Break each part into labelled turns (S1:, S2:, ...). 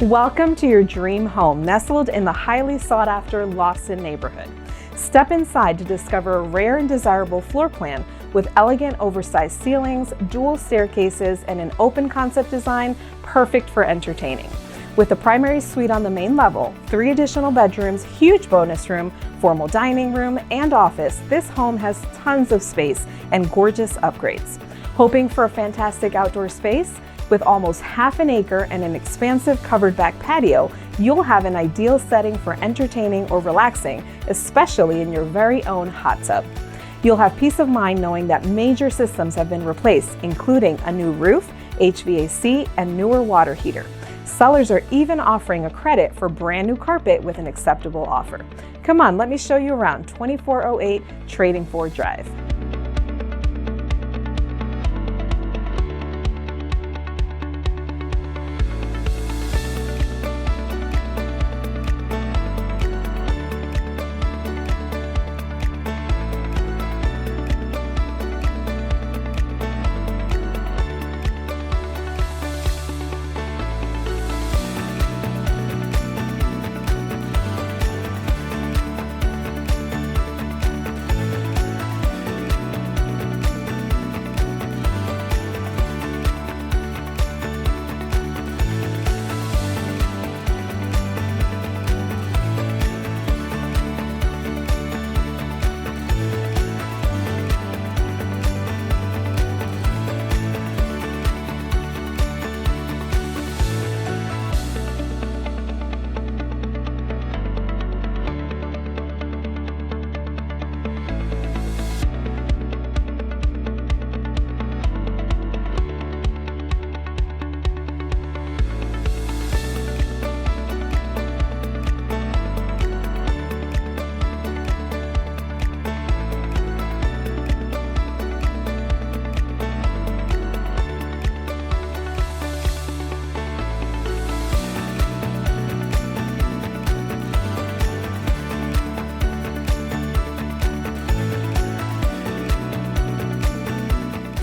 S1: Welcome to your dream home, nestled in the highly sought-after Lawson neighborhood. Step inside to discover a rare and desirable floor plan with elegant oversized ceilings, dual staircases, and an open concept design perfect for entertaining. With a primary suite on the main level, 3 additional bedrooms, huge bonus room, formal dining room, and office, this home has tons of space and gorgeous upgrades. Hoping for a fantastic outdoor space? With almost half an acre and an expansive covered back patio, you'll have an ideal setting for entertaining or relaxing, especially in your very own hot tub. You'll have peace of mind knowing that major systems have been replaced, including a new roof, HVAC, and newer water heater. Sellers are even offering a credit for brand new carpet with an acceptable offer. Come on, let me show you around 2408 Trading Ford Drive.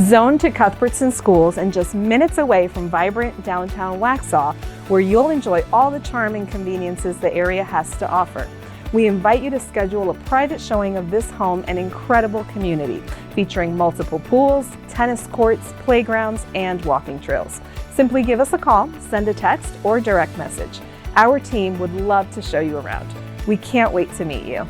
S1: Zoned to Cuthbertson schools and just minutes away from vibrant downtown Waxhaw, where you'll enjoy all the charm and conveniences the area has to offer. We invite you to schedule a private showing of this home and incredible community, featuring multiple pools, tennis courts, playgrounds, and walking trails. Simply give us a call, send a text, or direct message. Our team would love to show you around. We can't wait to meet you.